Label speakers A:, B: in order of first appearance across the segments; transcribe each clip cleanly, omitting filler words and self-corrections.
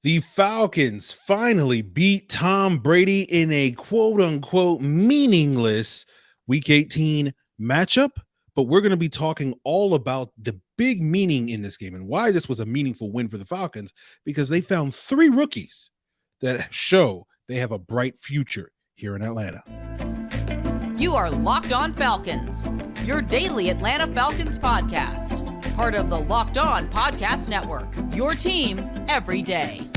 A: The Falcons finally beat Tom Brady in a quote unquote meaningless week 18 matchup. But we're going to be talking all about the big meaning in this game and why this was a meaningful win for the Falcons, because they found three rookies that show they have a bright future here in Atlanta.
B: You are Locked On Falcons, your daily Atlanta Falcons podcast. Part of the Locked On Podcast Network, your team every day.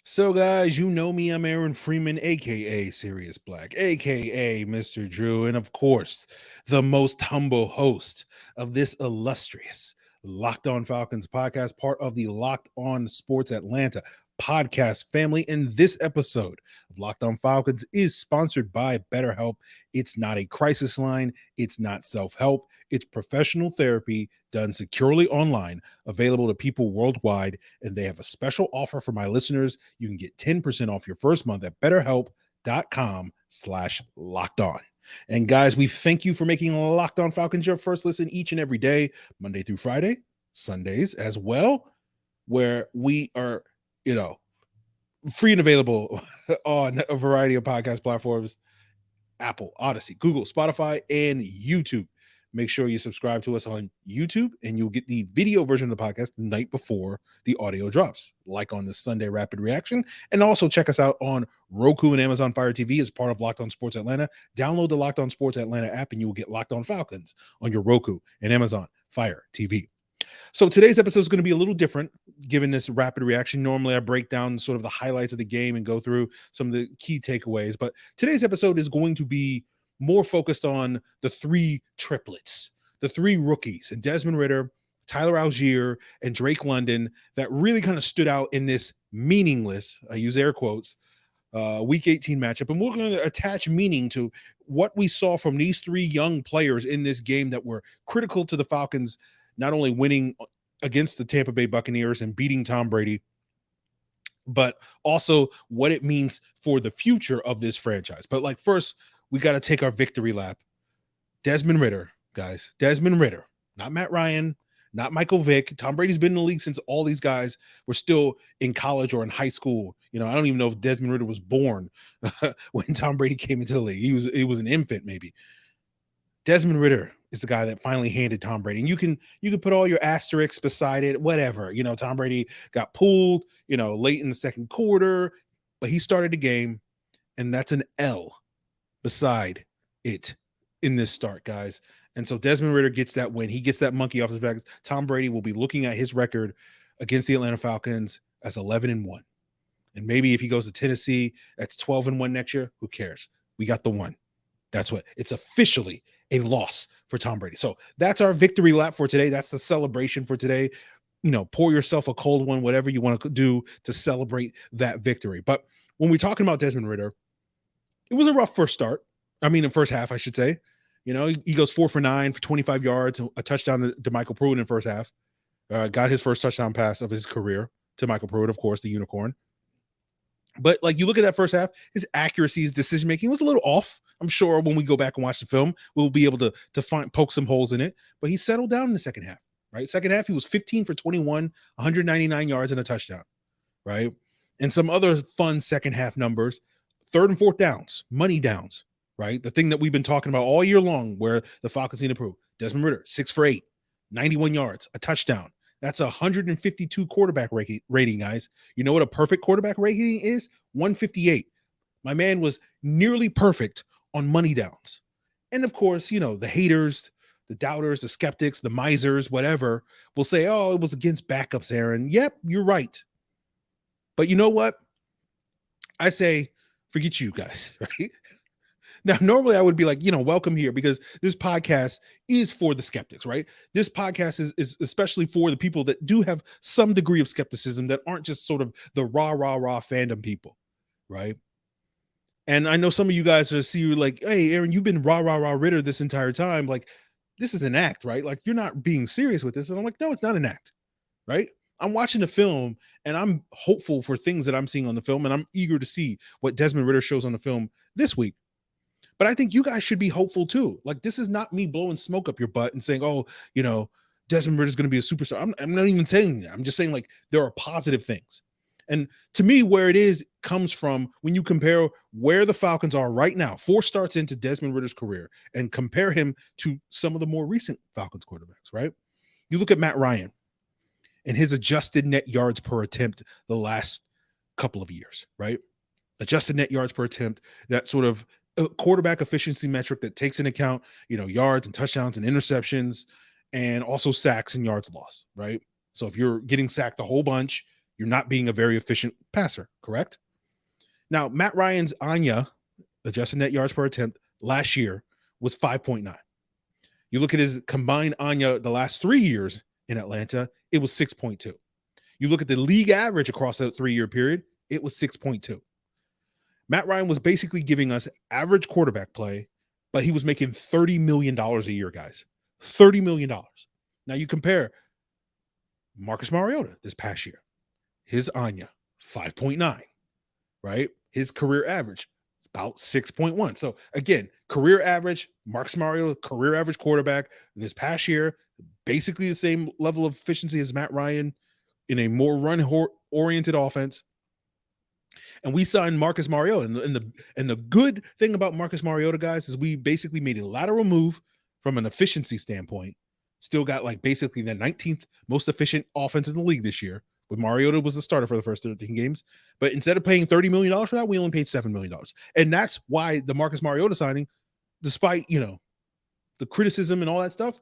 A: So, guys, you know me. I'm Aaron Freeman, a.k.a. Sirius Black, a.k.a. Mr. Drew, and of course, the most humble host of this illustrious Locked On Falcons podcast, part of the Locked On Sports Atlanta podcast family. And this episode of Locked On Falcons is sponsored by BetterHelp. It's not a crisis line. It's not self-help. It's professional therapy done securely online, available to people worldwide. And they have a special offer for my listeners. You can get 10% off your first month at betterhelp.com/lockedon. And guys, we thank you for making Locked On Falcons your first listen each and every day, Monday through Friday, Sundays as well, where we are, free and available on a variety of podcast platforms: Apple, Odyssey, Google, Spotify, and YouTube. Make sure you subscribe to us on YouTube, and you'll get the video version of the podcast the night before the audio drops, like on this Sunday Rapid Reaction. And also check us out on Roku and Amazon Fire TV as part of Locked On Sports Atlanta. Download the Locked On Sports Atlanta app, and you will get Locked On Falcons on your Roku and Amazon Fire TV. So today's episode is going to be a little different, given this rapid reaction. Normally, I break down sort of the highlights of the game and go through some of the key takeaways. But today's episode is going to be more focused on the three triplets, the three rookies, and Desmond Ridder, Tyler Allgeier, and Drake London, that really kind of stood out in this meaningless, I use air quotes, week 18 matchup. And we're going to attach meaning to what we saw from these three young players in this game that were critical to the Falcons not only winning against the Tampa Bay Buccaneers and beating Tom Brady, but also what it means for the future of this franchise. But first, we got to take our victory lap. Desmond Ridder, guys. Desmond Ridder, not Matt Ryan, not Michael Vick. Tom Brady's been in the league since all these guys were still in college or in high school. I don't even know if Desmond Ridder was born when Tom Brady came into the league. He was an infant, maybe. Desmond Ridder is the guy that finally handed Tom Brady. And you can put all your asterisks beside it, whatever. Tom Brady got pulled, late in the second quarter, but he started the game, and that's an L beside it in this start, guys. And so Desmond Ridder gets that win. He gets that monkey off his back. Tom Brady will be looking at his record against the Atlanta Falcons as 11-1. And maybe if he goes to Tennessee, that's 12-1 next year. Who cares? We got the one. That's what it's officially a loss for Tom Brady. So that's our victory lap for today. That's the celebration for today. Pour yourself a cold one, whatever you want to do to celebrate that victory. But when we're talking about Desmond Ridder, it was a rough first start. In first half, I should say. He goes 4 for 9 for 25 yards, a touchdown to Michael Pruitt in the first half. Got his first touchdown pass of his career to Michael Pruitt, of course, the unicorn. But you look at that first half, his accuracy, his decision-making was a little off. I'm sure when we go back and watch the film, we'll be able to poke some holes in it. But he settled down in the second half, right? Second half, he was 15 for 21, 199 yards and a touchdown, right? And some other fun second half numbers. Third and fourth downs, money downs, right? The thing that we've been talking about all year long where the Falcons need to improve. Desmond Ridder, 6 for 8, 91 yards, a touchdown. That's 152 quarterback rating, guys. You know what a perfect quarterback rating is? 158. My man was nearly perfect on money downs. And of course, the haters, the doubters, the skeptics, the misers, whatever, will say, oh, it was against backups, Aaron. Yep, you're right. But you know what? I say, forget you guys, right? Now, normally I would be like, welcome here, because this podcast is for the skeptics, right? This podcast is especially for the people that do have some degree of skepticism, that aren't just sort of the rah fandom people, right? And I know some of you guys are see you like, hey, Aaron, you've been rah Ridder this entire time. This is an act, right? You're not being serious with this. And I'm like, no, it's not an act, right? I'm watching the film and I'm hopeful for things that I'm seeing on the film, and I'm eager to see what Desmond Ridder shows on the film this week. But I think you guys should be hopeful too. Like, this is not me blowing smoke up your butt and saying, oh, Desmond Ridder is going to be a superstar. I'm not even saying that. I'm just saying, like, there are positive things. And to me, where it is comes from when you compare where the Falcons are right now, 4 starts into Desmond Ridder's career, and compare him to some of the more recent Falcons quarterbacks, right? You look at Matt Ryan and his adjusted net yards per attempt the last couple of years, right? Adjusted net yards per attempt, that sort of quarterback efficiency metric that takes into account, yards and touchdowns and interceptions, and also sacks and yards lost, right? So if you're getting sacked a whole bunch, you're not being a very efficient passer, correct? Now, Matt Ryan's Anya, adjusted net yards per attempt, last year was 5.9. You look at his combined Anya the last 3 years in Atlanta, it was 6.2. You look at the league average across that 3-year period, it was 6.2. Matt Ryan was basically giving us average quarterback play, but he was making $30 million a year, guys. $30 million. Now you compare Marcus Mariota this past year. His Anya, 5.9, right? His career average is about 6.1. So again, career average, Marcus Mariota, career average quarterback this past year, basically the same level of efficiency as Matt Ryan in a more run-oriented offense. And we signed Marcus Mariota. And the good thing about Marcus Mariota, guys, is we basically made a lateral move from an efficiency standpoint. Still got like basically the 19th most efficient offense in the league this year. With Mariota was the starter for the first 13 games. But instead of paying $30 million for that, we only paid $7 million. And that's why the Marcus Mariota signing, despite, the criticism and all that stuff,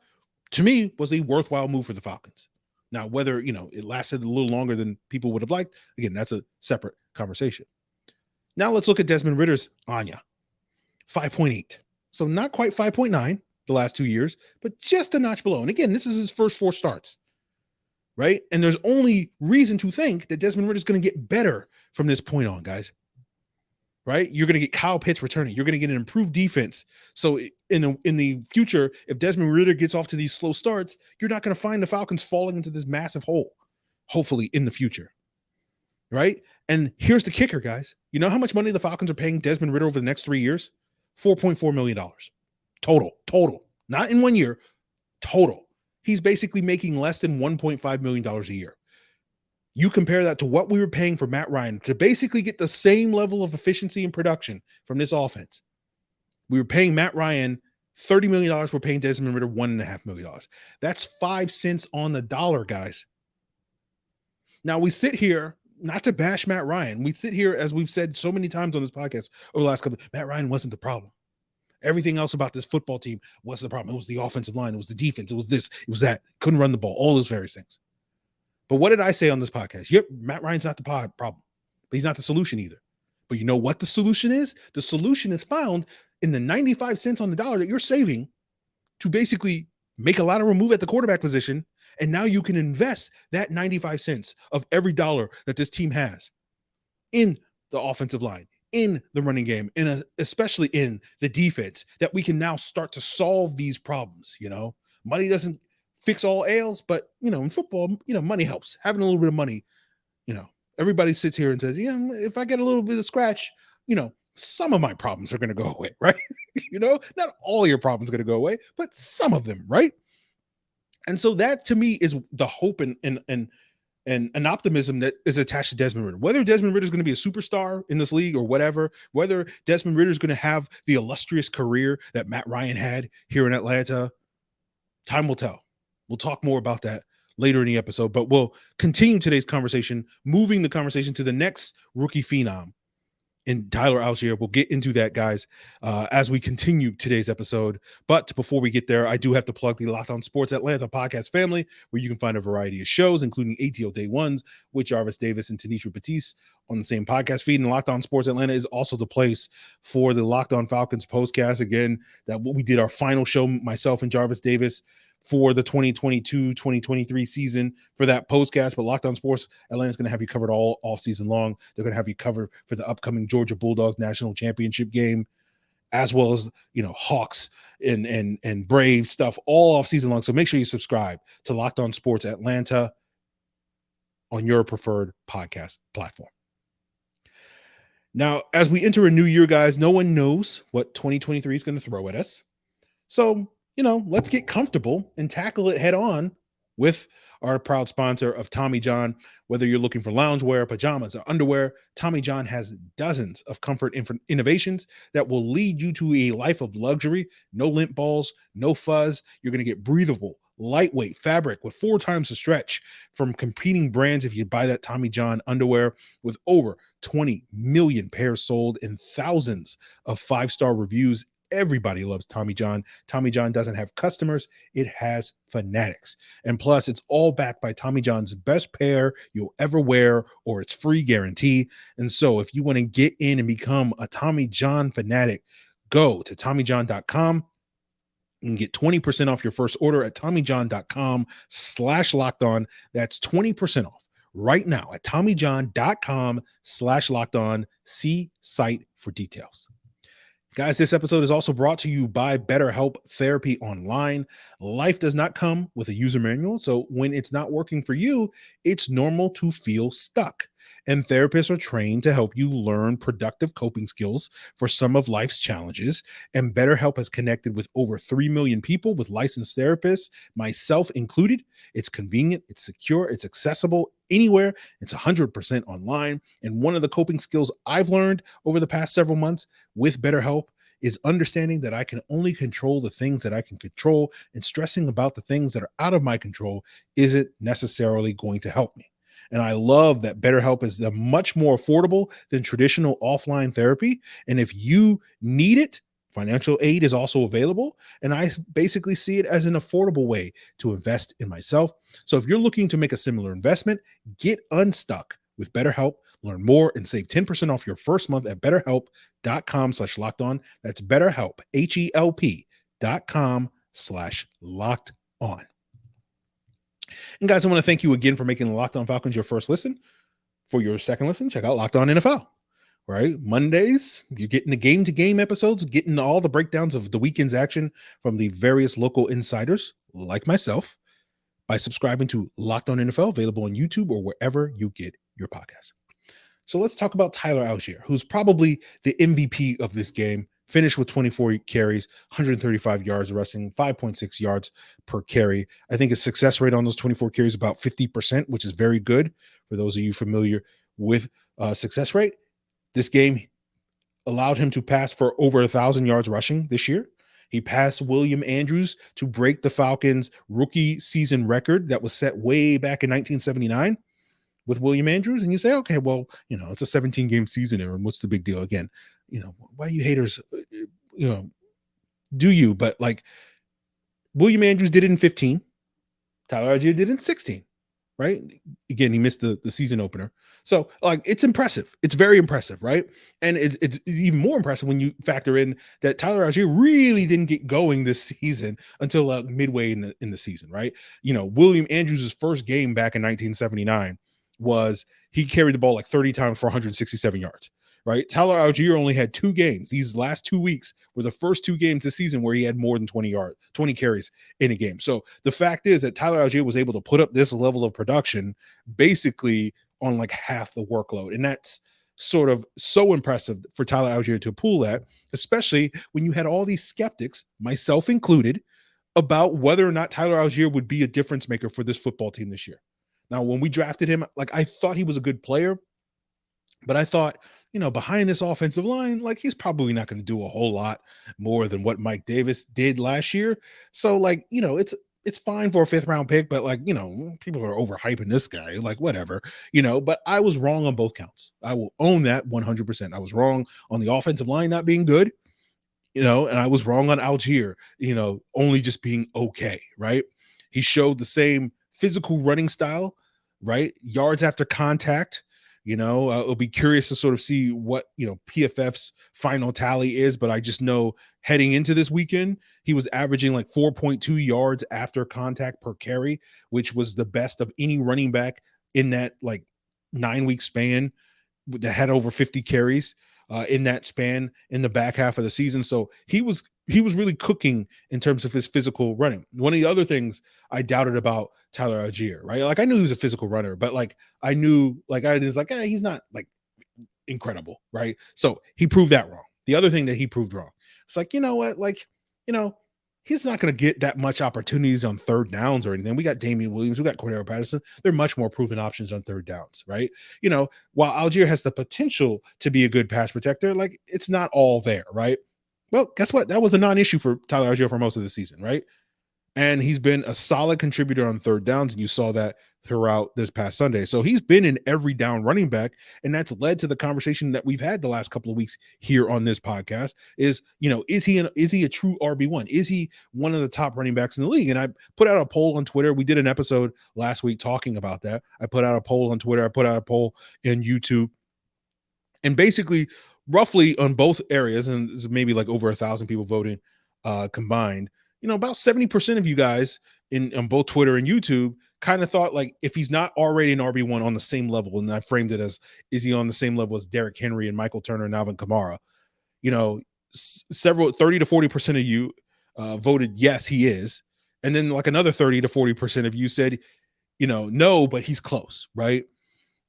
A: to me was a worthwhile move for the Falcons. Now, whether, it lasted a little longer than people would have liked, again, that's a separate conversation. Now let's look at Desmond Ridder's Anya, 5.8. So not quite 5.9 the last 2 years, but just a notch below. And again, this is his first 4 starts, right? And there's only reason to think that Desmond Ridder is going to get better from this point on, guys. Right? You're going to get Kyle Pitts returning. You're going to get an improved defense. So in the future, if Desmond Ridder gets off to these slow starts, you're not going to find the Falcons falling into this massive hole, hopefully in the future. Right? And here's the kicker, guys. You know how much money the Falcons are paying Desmond Ridder over the next 3 years? $4.4 million. Total. Not in 1 year. Total. He's basically making less than $1.5 million a year. You compare that to what we were paying for Matt Ryan to basically get the same level of efficiency and production from this offense. We were paying Matt Ryan $30 million. We're paying Desmond Ridder $1.5 million. That's 5 cents on the dollar, guys. Now we sit here, not to bash Matt Ryan. We sit here, as we've said so many times on this podcast over the last couple, Matt Ryan wasn't the problem. Everything else about this football team wasn't the problem. It was the offensive line. It was the defense. It was this. It was that. Couldn't run the ball. All those various things. But what did I say on this podcast? Yep, Matt Ryan's not the problem, but he's not the solution either. But you know what the solution is? The solution is found in the 95 cents on the dollar that you're saving to basically make a lateral move at the quarterback position. And now you can invest that 95 cents of every dollar that this team has in the offensive line, in the running game, and especially in the defense, that we can now start to solve these problems. Money doesn't fix all ails, but in football, money helps. Having a little bit of money, everybody sits here and says, if I get a little bit of scratch, some of my problems are going to go away, right? Not all your problems are going to go away, but some of them, right? And so that to me is the hope and an optimism that is attached to Desmond Ridder. Whether Desmond Ridder is going to be a superstar in this league or whatever, whether Desmond Ridder is going to have the illustrious career that Matt Ryan had here in Atlanta, time will tell. We'll talk more about that later in the episode, but we'll continue today's conversation, moving the conversation to the next rookie phenom in Tyler Allgeier. We'll get into that, guys, as we continue today's episode. But before we get there, I do have to plug the Locked On Sports Atlanta podcast family, where you can find a variety of shows, including ATO Day Ones with Jarvis Davis and Tanisha Batiste on the same podcast feed. And Locked On Sports Atlanta is also the place for the Locked On Falcons postcast. Again, that we did our final show, myself and Jarvis Davis, for the 2022-2023 season for that postcast. But Locked On Sports Atlanta is going to have you covered all offseason long. They're going to have you covered for the upcoming Georgia Bulldogs national championship game, as well as Hawks and Braves stuff all offseason long. So make sure you subscribe to Locked On Sports Atlanta on your preferred podcast platform. Now, as we enter a new year, guys, no one knows what 2023 is going to throw at us. So, let's get comfortable and tackle it head on with our proud sponsor of Tommy John. Whether you're looking for loungewear, pajamas, or underwear, Tommy John has dozens of comfort innovations that will lead you to a life of luxury. No lint balls, no fuzz. You're going to get breathable, lightweight fabric with 4 times the stretch from competing brands if you buy that Tommy John underwear, with over 20 million pairs sold and thousands of 5-star reviews. Everybody loves Tommy John. Tommy John doesn't have customers, it has fanatics. And plus, it's all backed by Tommy John's best pair you'll ever wear, or its free guarantee. And so if you want to get in and become a Tommy John fanatic, go to TommyJohn.com. You can get 20% off your first order at TommyJohn.com/lockedon. That's 20% off right now at TommyJohn.com/lockedon. See site for details. Guys, this episode is also brought to you by BetterHelp Therapy Online. Life does not come with a user manual, so when it's not working for you, it's normal to feel stuck. And therapists are trained to help you learn productive coping skills for some of life's challenges. And BetterHelp has connected with over 3 million people with licensed therapists, myself included. It's convenient, it's secure, it's accessible anywhere. It's 100% online. And one of the coping skills I've learned over the past several months with BetterHelp is understanding that I can only control the things that I can control, and stressing about the things that are out of my control isn't necessarily going to help me. And I love that BetterHelp is much more affordable than traditional offline therapy. And if you need it, financial aid is also available. And I basically see it as an affordable way to invest in myself. So if you're looking to make a similar investment, get unstuck with BetterHelp. Learn more and save 10% off your first month at BetterHelp.com/lockedon. That's BetterHelp, HELP.com/lockedon. And guys, I want to thank you again for making Locked On Falcons your first listen. For your second listen, check out Locked On NFL. Right? Mondays, you're getting the game-to-game episodes, getting all the breakdowns of the weekend's action from the various local insiders like myself by subscribing to Locked On NFL, available on YouTube or wherever you get your podcasts. So let's talk about Tyler Allgeier, who's probably the MVP of this game. Finished with 24 carries, 135 yards rushing, 5.6 yards per carry. I think his success rate on those 24 carries is about 50%, which is very good for those of you familiar with success rate. This game allowed him to pass for over 1,000 yards rushing this year. He passed William Andrews to break the Falcons' rookie season record that was set way back in 1979 with William Andrews. And you say, okay, well, it's a 17-game season, and what's the big deal? Again, why you haters, do you? But like, William Andrews did it in 15. Tyler Allgeier did it in 16, right? Again, he missed the season opener. So like, it's impressive. It's very impressive, right? And it's even more impressive when you factor in that Tyler Allgeier really didn't get going this season until midway in the season, right? William Andrews' first game back in 1979 was he carried the ball like 30 times for 167 yards. Right? Tyler Allgeier only had 2 games. These last 2 weeks were the first 2 games this season where he had more than 20 carries in a game. So the fact is that Tyler Allgeier was able to put up this level of production basically on like half the workload. And that's sort of so impressive for Tyler Allgeier to pull that, especially when you had all these skeptics, myself included, about whether or not Tyler Allgeier would be a difference maker for this football team this year. Now, when we drafted him, like, I thought he was a good player, but I thought, behind this offensive line, like, he's probably not going to do a whole lot more than what Mike Davis did last year. So like, it's fine for a 5th round pick, but like, people are overhyping this guy, like whatever, but I was wrong on both counts. I will own that 100%. I was wrong on the offensive line not being good, and I was wrong on Allgeier, only just being okay. Right. He showed the same physical running style, right? Yards after contact. I'll be curious to sort of see what, PFF's final tally is, but I just know heading into this weekend, he was averaging like 4.2 yards after contact per carry, which was the best of any running back in that like 9-week span that had over 50 carries in that span in the back half of the season. So he was he was really cooking in terms of his physical running. One of the other things I doubted about Tyler Allgeier, right? Like I knew he was a physical runner, but like I knew, like I was like, he's not like incredible, right? So he proved that wrong. The other thing that he proved wrong, it's like, you know what, like, you know, he's not going to get that much opportunities on third downs or anything. We got Damian Williams, we got Cordero Patterson. They're much more proven options on third downs, right? You know, while Allgeier has the potential to be a good pass protector, like it's not all there, right? Well, guess what? That was a non-issue for Tyler Allgeier for most of the season, right? And he's been a solid contributor on third downs, and you saw that throughout this past Sunday. So he's been an every down running back, and that's led to the conversation that we've had the last couple of weeks here on this podcast. Is, you know, is he a true RB1? Is he one of the top running backs in the league? And I put out a poll on Twitter. We did an episode last week talking about that. I put out a poll on Twitter. I put out a poll in YouTube, and basically, roughly on both areas, and there's maybe like over 1,000 people voting combined. You know, about 70% of you guys on both Twitter and YouTube kind of thought like if he's not already an RB1 on the same level, and I framed it as, is he on the same level as Derrick Henry and Michael Turner and Alvin Kamara? You know, 30 to 40% of you voted yes, he is. And then like another 30 to 40% of you said, you know, no, but he's close, right?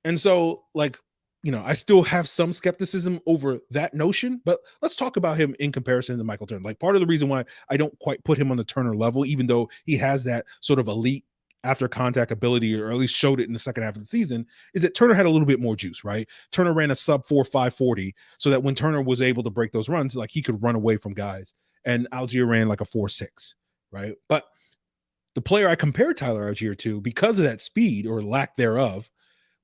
A: And so like, you know, I still have some skepticism over that notion, but let's talk about him in comparison to Michael Turner. Like part of the reason why I don't quite put him on the Turner level, even though he has that sort of elite after contact ability, or at least showed it in the second half of the season, is that Turner had a little bit more juice, right? Turner ran a sub 4.540, so that when Turner was able to break those runs, like he could run away from guys, and Allgeier ran like a 4.6, right? But the player I compared Tyler Allgeier to, because of that speed or lack thereof,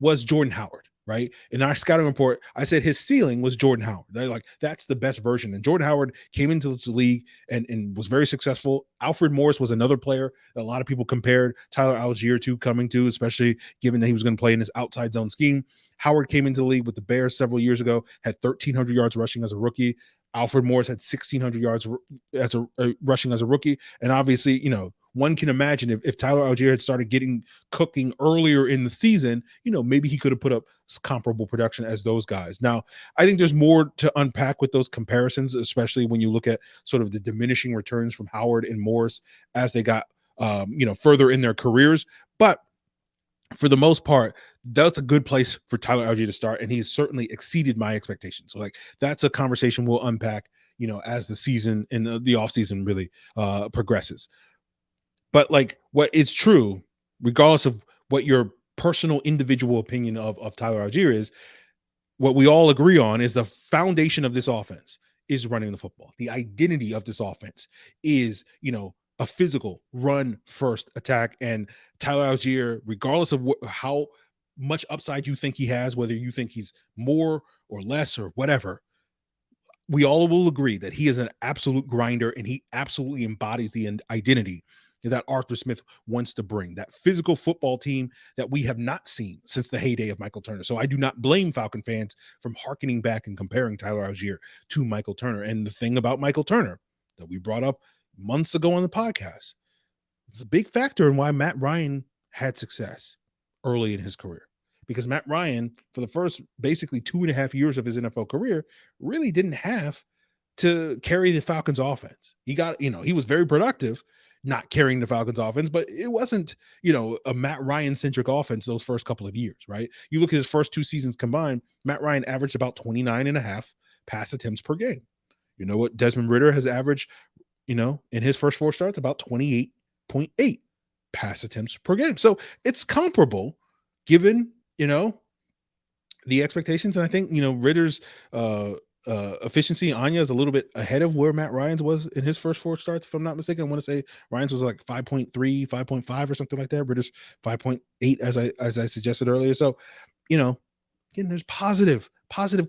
A: was Jordan Howard, right? In our scouting report, I said his ceiling was Jordan Howard. They're like, that's the best version. And Jordan Howard came into this league and was very successful. Alfred Morris was another player that a lot of people compared Tyler Allgeier to coming to, especially given that he was going to play in this outside zone scheme. Howard came into the league with the Bears several years ago, had 1,300 yards rushing as a rookie. Alfred Morris had 1,600 yards as a rushing as a rookie. And obviously, you know, one can imagine if Tyler Allgeier had started cooking earlier in the season, you know, maybe he could have put up comparable production as those guys. Now, I think there's more to unpack with those comparisons, especially when you look at sort of the diminishing returns from Howard and Morris as they got, you know, further in their careers. But for the most part, that's a good place for Tyler Allgeier to start, and he's certainly exceeded my expectations. So, like, that's a conversation we'll unpack, you know, as the season and the offseason really progresses. But like what is true, regardless of what your personal individual opinion of Tyler Allgeier is, what we all agree on is the foundation of this offense is running the football. The identity of this offense is, you know, a physical run first attack. And Tyler Allgeier, regardless of how much upside you think he has, whether you think he's more or less or whatever, we all will agree that he is an absolute grinder, and he absolutely embodies the identity that Arthur Smith wants to bring, that physical football team that we have not seen since the heyday of Michael Turner. So I do not blame Falcon fans from hearkening back and comparing Tyler Allgeier to Michael Turner. And the thing about Michael Turner that we brought up months ago on the podcast, it's a big factor in why Matt Ryan had success early in his career. Because Matt Ryan, for the first basically 2.5 years of his NFL career, really didn't have to carry the Falcons offense. He got, you know, he was very productive not carrying the Falcons offense, but it wasn't, you know, a Matt Ryan centric offense those first couple of years, right? You look at his first 2 seasons combined, Matt Ryan averaged about 29.5 pass attempts per game. You know what Desmond Ridder has averaged, you know, in his first 4 starts, about 28.8 pass attempts per game. So it's comparable given, you know, the expectations. And I think, you know, Ritter's efficiency, Anya, is a little bit ahead of where Matt Ryan's was in his first 4 starts. If I'm not mistaken, I want to say Ryan's was like 5.3, 5.5 or something like that. Ritter's 5.8, as I suggested earlier. So, you know, again, there's positive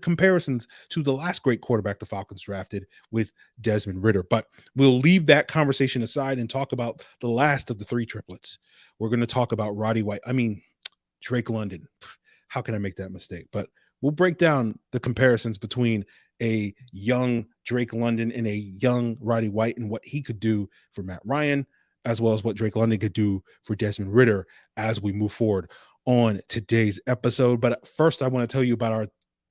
A: comparisons to the last great quarterback the Falcons drafted with Desmond Ridder. But we'll leave that conversation aside and talk about the last of the 3 triplets. We're going to talk about Drake London. How can I make that mistake? But we'll break down the comparisons between a young Drake London and a young Roddy White and what he could do for Matt Ryan, as well as what Drake London could do for Desmond Ridder as we move forward on today's episode. But first, I want to tell you about our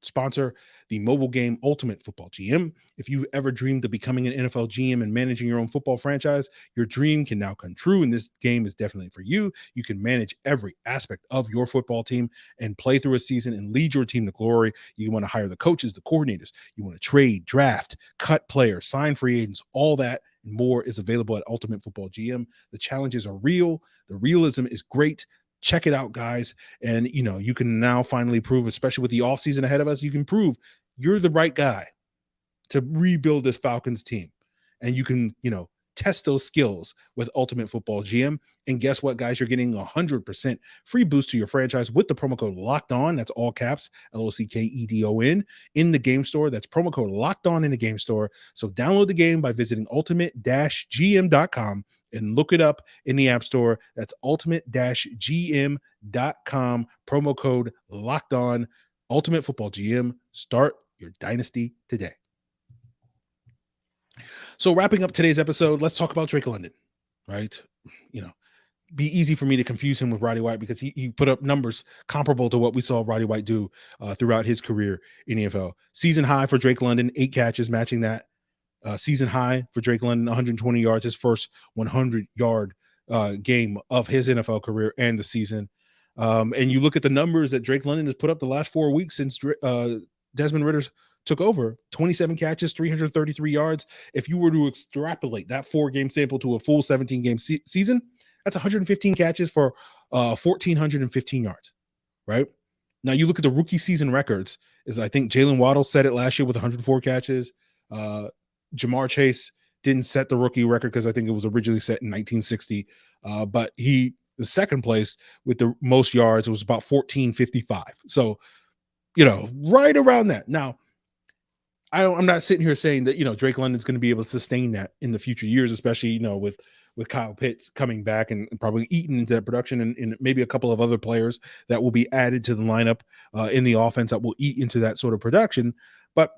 A: sponsor the mobile game Ultimate Football GM. If you ever dreamed of becoming an NFL GM and managing your own football franchise, your dream can now come true, and this game is definitely for you. You can manage every aspect of your football team and play through a season and lead your team to glory. You want to hire the coaches, the coordinators. You want to trade, draft, cut players, sign free agents. All that and more is available at Ultimate Football GM. The challenges are real. The realism is great. Check it out, guys. And, you can now finally prove, especially with the offseason ahead of us, you can prove you're the right guy to rebuild this Falcons team. And you can, test those skills with Ultimate Football GM. And guess what, guys? You're getting 100% free boost to your franchise with the promo code Locked On. That's all caps, LOCKEDON, in the game store. That's promo code Locked On in the game store. So download the game by visiting ultimate-gm.com and look it up in the App Store. That's ultimate-gm.com, promo code Locked On. Ultimate Football GM. Start your dynasty today. So wrapping up today's episode, let's talk about Drake London, right? Be easy for me to confuse him with Roddy White because he put up numbers comparable to what we saw Roddy White do throughout his career in the NFL. Season high for Drake London, 8 catches, matching that. Season high for Drake London, 120 yards, his first 100-yard game of his NFL career and the season. And you look at the numbers that Drake London has put up the last 4 weeks since Desmond Ridder took over, 27 catches, 333 yards. If you were to extrapolate that 4-game sample to a full 17-game season, that's 115 catches for 1,415 yards, right? Now you look at the rookie season records, I think Jalen Waddle set it last year with 104 catches. Jamar Chase didn't set the rookie record because I think it was originally set in 1960. But the second place with the most yards, it was about 1,455. So, right around that. Now, I'm not sitting here saying that, Drake London's going to be able to sustain that in the future years, especially, with Kyle Pitts coming back and probably eating into that production and maybe a couple of other players that will be added to the lineup in the offense that will eat into that sort of production. But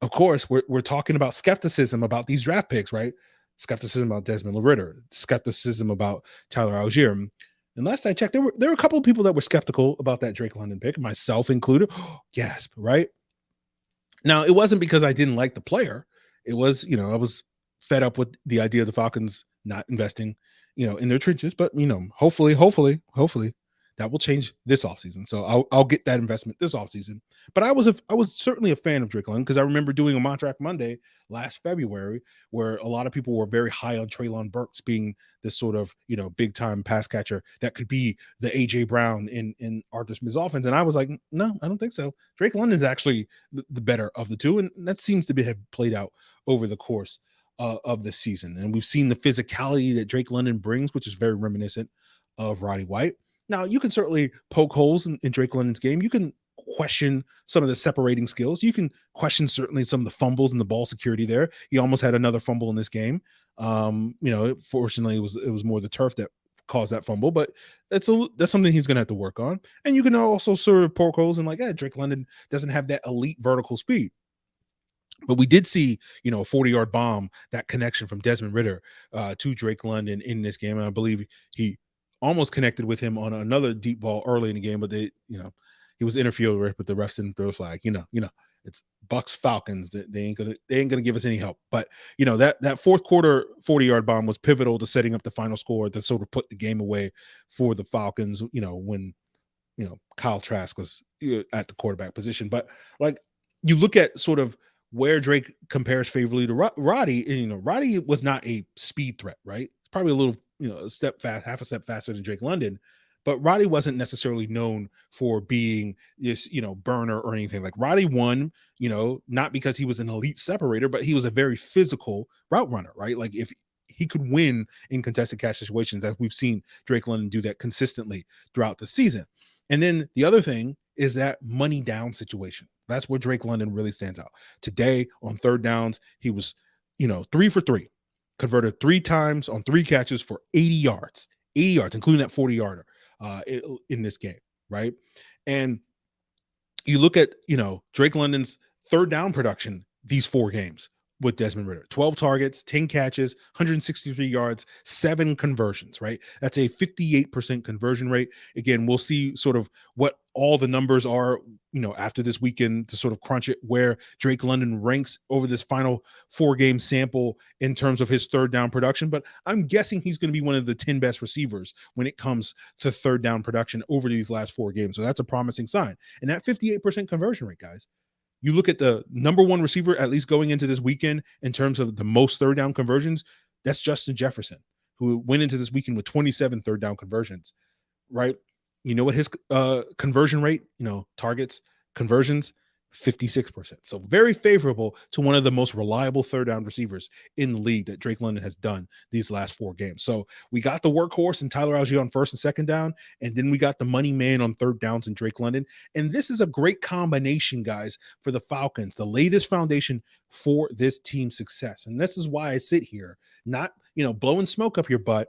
A: of course, we're talking about skepticism about these draft picks, right? Skepticism about Desmond Ridder, skepticism about Tyler Allgeier. And last I checked, there were a couple of people that were skeptical about that Drake London pick, myself included. Gasp, right? Now, it wasn't because I didn't like the player. It was, I was fed up with the idea of the Falcons not investing, in their trenches. But, hopefully that will change this offseason. So I'll get that investment this offseason. But I was certainly a fan of Drake London because I remember doing a Mock Draft Monday last February where a lot of people were very high on Treylon Burks being this sort of, big time pass catcher that could be the AJ Brown in Arthur Smith's offense. And I was like, no, I don't think so. Drake London's actually the better of the two. And that seems to have played out over the course of the season. And we've seen the physicality that Drake London brings, which is very reminiscent of Roddy White. Now, you can certainly poke holes in Drake London's game. You can question some of the separating skills. You can question certainly some of the fumbles and the ball security there. He almost had another fumble in this game. Fortunately, it was more the turf that caused that fumble, but that's something he's going to have to work on. And you can also sort of poke holes and Drake London doesn't have that elite vertical speed. But we did see, a 40-yard bomb, that connection from Desmond Ridder to Drake London in this game. And I believe he almost connected with him on another deep ball early in the game, but he was interfered with, but the refs didn't throw a flag. It's Bucs Falcons. They ain't gonna give us any help. But that fourth quarter 40-yard bomb was pivotal to setting up the final score to sort of put the game away for the Falcons. When Kyle Trask was at the quarterback position. But you look at sort of where Drake compares favorably to Roddy. Roddy was not a speed threat, right? It's probably a little half a step faster than Drake London, but Roddy wasn't necessarily known for being this, burner or anything. Like Roddy won, not because he was an elite separator, but he was a very physical route runner, right? Like if he could win in contested catch situations, that we've seen Drake London do that consistently throughout the season. And then the other thing is that money down situation. That's where Drake London really stands out. Today on third downs, he was, 3 for 3. Converted 3 times on 3 catches for 80 yards, including that 40-yarder in this game, right? And you look at, Drake London's third down production these 4 games with Desmond Ridder. 12 targets, 10 catches, 163 yards, 7 conversions, right? That's a 58% conversion rate. Again, we'll see sort of what all the numbers are, after this weekend to sort of crunch it, where Drake London ranks over this final 4-game sample in terms of his third down production. But I'm guessing he's going to be one of the 10 best receivers when it comes to third down production over these last 4 games. So that's a promising sign. And that 58% conversion rate, guys, you look at the number one receiver, at least going into this weekend in terms of the most third down conversions, that's Justin Jefferson, who went into this weekend with 27 third down conversions, right? You know what his conversion rate, targets, conversions, 56%. So very favorable to one of the most reliable third down receivers in the league that Drake London has done these last 4 games. So we got the workhorse and Tyler Allgeier on first and second down, and then we got the money man on third downs and Drake London. And this is a great combination, guys, for the Falcons, the latest foundation for this team's success. And this is why I sit here, not, blowing smoke up your butt,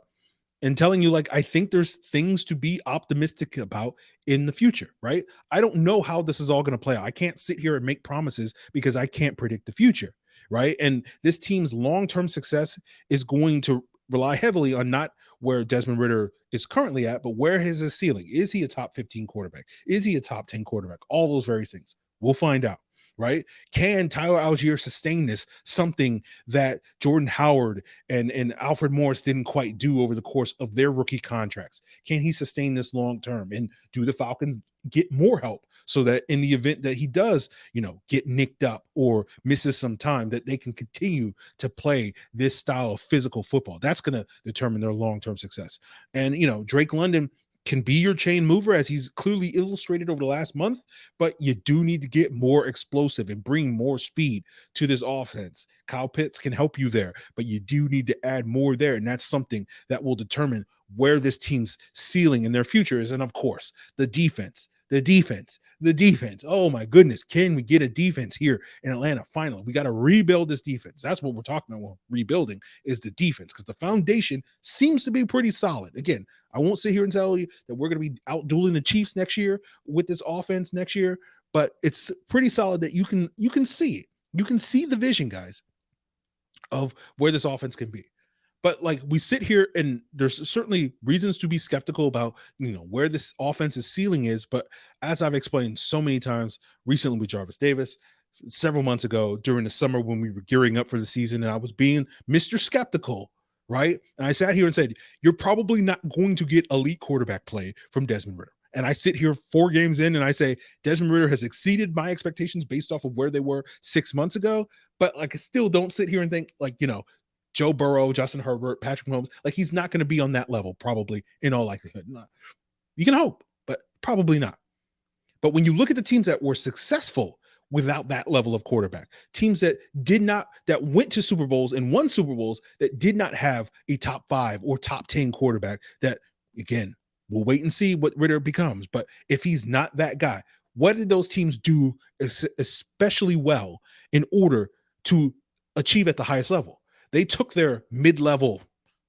A: and telling you, I think there's things to be optimistic about in the future, right? I don't know how this is all going to play out. I can't sit here and make promises because I can't predict the future, right? And this team's long-term success is going to rely heavily on not where Desmond Ridder is currently at, but where is his ceiling? Is he a top 15 quarterback? Is he a top 10 quarterback? All those various things. We'll find out. Right? Can Tyler Allgeier sustain this? Something that Jordan Howard and Alfred Morris didn't quite do over the course of their rookie contracts. Can he sustain this long term? And do the Falcons get more help so that in the event that he does, get nicked up or misses some time, that they can continue to play this style of physical football? That's going to determine their long-term success. And, Drake London can be your chain mover, as he's clearly illustrated over the last month, but you do need to get more explosive and bring more speed to this offense. Kyle Pitts can help you there, but you do need to add more there, and that's something that will determine where this team's ceiling in their future is. And of course, the defense. Oh my goodness, can we get a defense here in Atlanta? Finally, we got to rebuild this defense. That's what we're talking about. Well, rebuilding is the defense, because the foundation seems to be pretty solid. Again, I won't sit here and tell you that we're going to be out dueling the Chiefs next year with this offense next year, but it's pretty solid that you can see it. You can see the vision, guys, of where this offense can be. But we sit here and there's certainly reasons to be skeptical about, where this offense's ceiling is. But as I've explained so many times recently with Jarvis Davis, several months ago during the summer when we were gearing up for the season, and I was being Mr. Skeptical, right? And I sat here and said, you're probably not going to get elite quarterback play from Desmond Ridder. And I sit here 4 games in and I say, Desmond Ridder has exceeded my expectations based off of where they were 6 months ago. But I still don't sit here and think Joe Burrow, Justin Herbert, Patrick Mahomes, he's not going to be on that level, probably, in all likelihood. You can hope, but probably not. But when you look at the teams that were successful without that level of quarterback, teams that went to Super Bowls and won Super Bowls that did not have a top 5 or top 10 quarterback, that, again, we'll wait and see what Ridder becomes. But if he's not that guy, what did those teams do especially well in order to achieve at the highest level? They took their mid-level,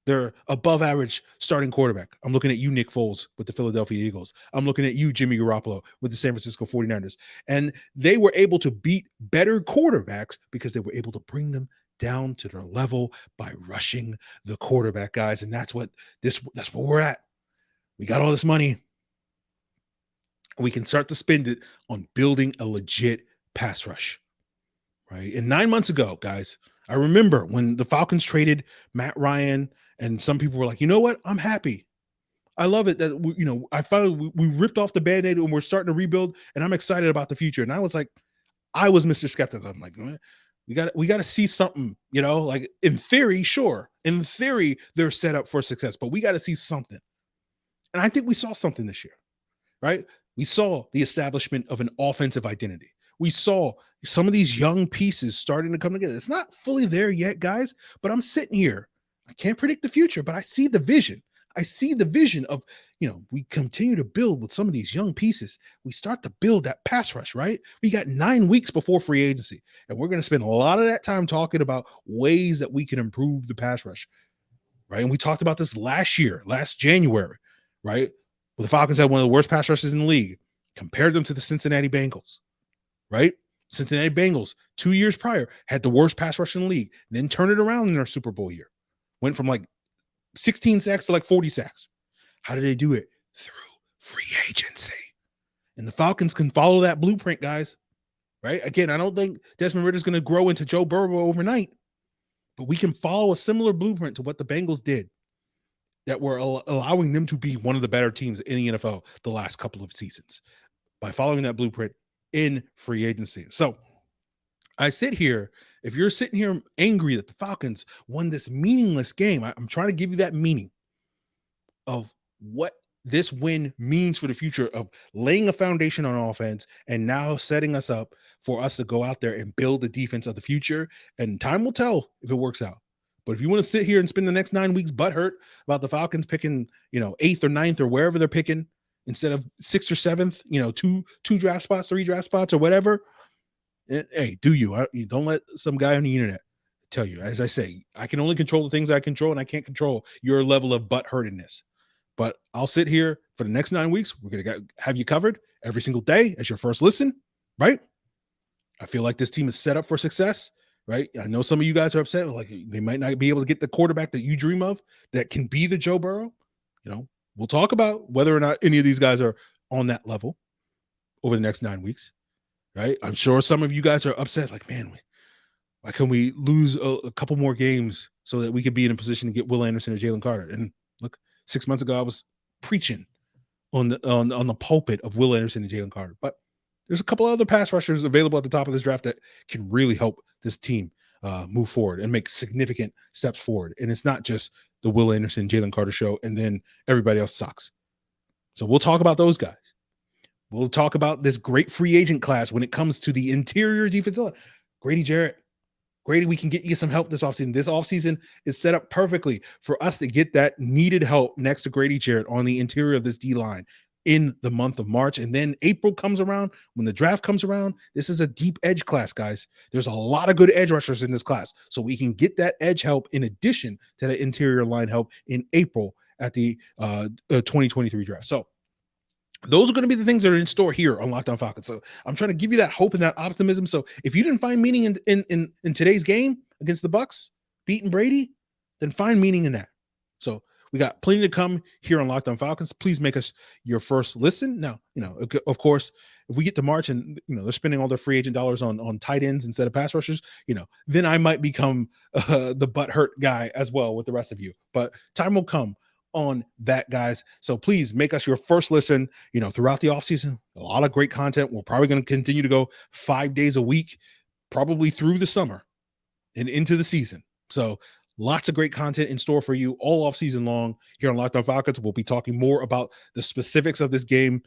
A: their above-average starting quarterback. I'm looking at you, Nick Foles, with the Philadelphia Eagles. I'm looking at you, Jimmy Garoppolo, with the San Francisco 49ers. And they were able to beat better quarterbacks because they were able to bring them down to their level by rushing the quarterback, guys. And that's where we're at. We got all this money. We can start to spend it on building a legit pass rush, right? And 9 months ago, guys, I remember when the Falcons traded Matt Ryan, and some people were like, you know what? I'm happy. I love it that, I finally, we ripped off the Band-Aid and we're starting to rebuild, and I'm excited about the future. And I was Mr. Skeptical. I'm like, we got to see something, in theory, sure. In theory, they're set up for success, but we got to see something. And I think we saw something this year, right? We saw the establishment of an offensive identity. We saw some of these young pieces starting to come together. It's not fully there yet, guys, but I'm sitting here. I can't predict the future, but I see the vision. I see the vision of, we continue to build with some of these young pieces. We start to build that pass rush, right? We got 9 weeks before free agency, and we're going to spend a lot of that time talking about ways that we can improve the pass rush, right? And we talked about this last January, right? Well, the Falcons had one of the worst pass rushes in the league. Compared them to the Cincinnati Bengals. Right? Cincinnati Bengals 2 years prior had the worst pass rush in the league, then turned it around in their Super Bowl year. Went from 16 sacks to 40 sacks. How did they do it? Through free agency. And the Falcons can follow that blueprint, guys. Right? Again, I don't think Desmond Ridder is going to grow into Joe Burrow overnight, but we can follow a similar blueprint to what the Bengals did that were allowing them to be one of the better teams in the NFL the last couple of seasons by following that blueprint in free agency. So I sit here, if you're sitting here angry that the Falcons won this meaningless game, I'm trying to give you that meaning of what this win means for the future of laying a foundation on offense and now setting us up for us to go out there and build the defense of the future. And time will tell if it works out. But if you want to sit here and spend the next 9 weeks butthurt about the Falcons picking, 8th or 9th or wherever they're picking instead of 6th or 7th, two draft spots, 3 draft spots or whatever, hey, do you don't let some guy on the internet tell you. As I say, I can only control the things I control, and I can't control your level of butthurtedness. But I'll sit here for the next 9 weeks. We're going to have you covered every single day as your first listen, right? I feel like this team is set up for success, right? I know some of you guys are upset. Like they might not be able to get the quarterback that you dream of that can be the Joe Burrow. We'll talk about whether or not any of these guys are on that level over the next 9 weeks, right? I'm sure some of you guys are upset. Like, man, why can we lose a couple more games so that we could be in a position to get Will Anderson or Jalen Carter? And look, 6 months ago, I was preaching on the pulpit of Will Anderson and Jalen Carter. But there's a couple other pass rushers available at the top of this draft that can really help this team move forward and make significant steps forward. And it's not just the Will Anderson, Jalen Carter show, and then everybody else sucks. So we'll talk about those guys. We'll talk about this great free agent class when it comes to the interior defensive line. Grady Jarrett. Grady, we can get you some help this offseason. This offseason is set up perfectly for us to get that needed help next to Grady Jarrett on the interior of this D-line in the month of March. And then April comes around, when the draft comes around, this is a deep edge class, guys. There's a lot of good edge rushers in this class. So we can get that edge help in addition to the interior line help in April at the 2023 draft. So those are going to be the things that are in store here on Locked On Falcons. So I'm trying to give you that hope and that optimism. So if you didn't find meaning in today's game against the Bucs, beating Brady, then find meaning in that. So we got plenty to come here on Locked On Falcons. Please make us your first listen. Now, of course, if we get to March and they're spending all their free agent dollars on tight ends instead of pass rushers, then I might become the butthurt guy as well with the rest of you. But time will come on that, guys. So please make us your first listen, throughout the offseason. A lot of great content. We're probably going to continue to go 5 days a week, probably through the summer and into the season. So lots of great content in store for you all offseason long here on Locked On Falcons. We'll be talking more about the specifics of this game,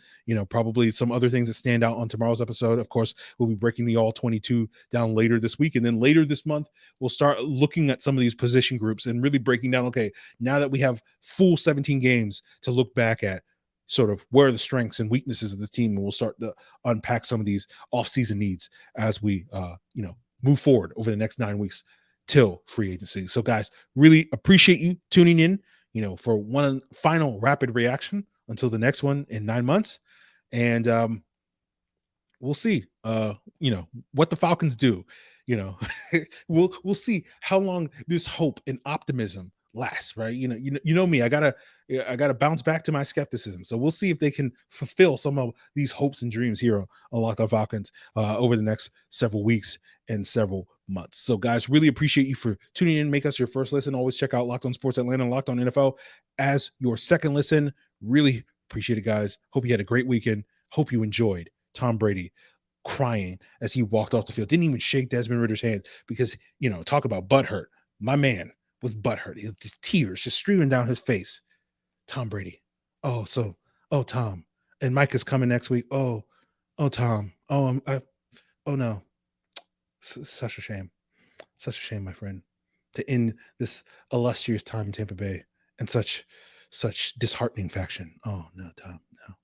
A: probably some other things that stand out on tomorrow's episode. Of course, we'll be breaking the all 22 down later this week. And then later this month, we'll start looking at some of these position groups and really breaking down, okay, now that we have full 17 games to look back at, sort of where are the strengths and weaknesses of the team, and we'll start to unpack some of these offseason needs as we, move forward over the next 9 weeks till free agency. So guys, really appreciate you tuning in, for one final rapid reaction until the next one in 9 months. And we'll see, what the Falcons do. We'll see how long this hope and optimism lasts, right? You know me, I gotta bounce back to my skepticism. So we'll see if they can fulfill some of these hopes and dreams here on Locked On Falcons over the next several weeks and several months. So guys, really appreciate you for tuning in. Make us your first listen. Always check out Locked On Sports Atlanta and Locked On NFL as your second listen. Really appreciate it, guys. Hope you had a great weekend. Hope you enjoyed Tom Brady crying as he walked off the field. Didn't even shake Desmond Ridder's hand because, talk about butthurt. My man was butthurt. He was just tears just streaming down his face. Tom Brady. Oh, Tom. And Mike is coming next week. Oh, Tom. Oh no. Such a shame. Such a shame, my friend, to end this illustrious time in Tampa Bay and such disheartening fashion. Oh no, Tom, no.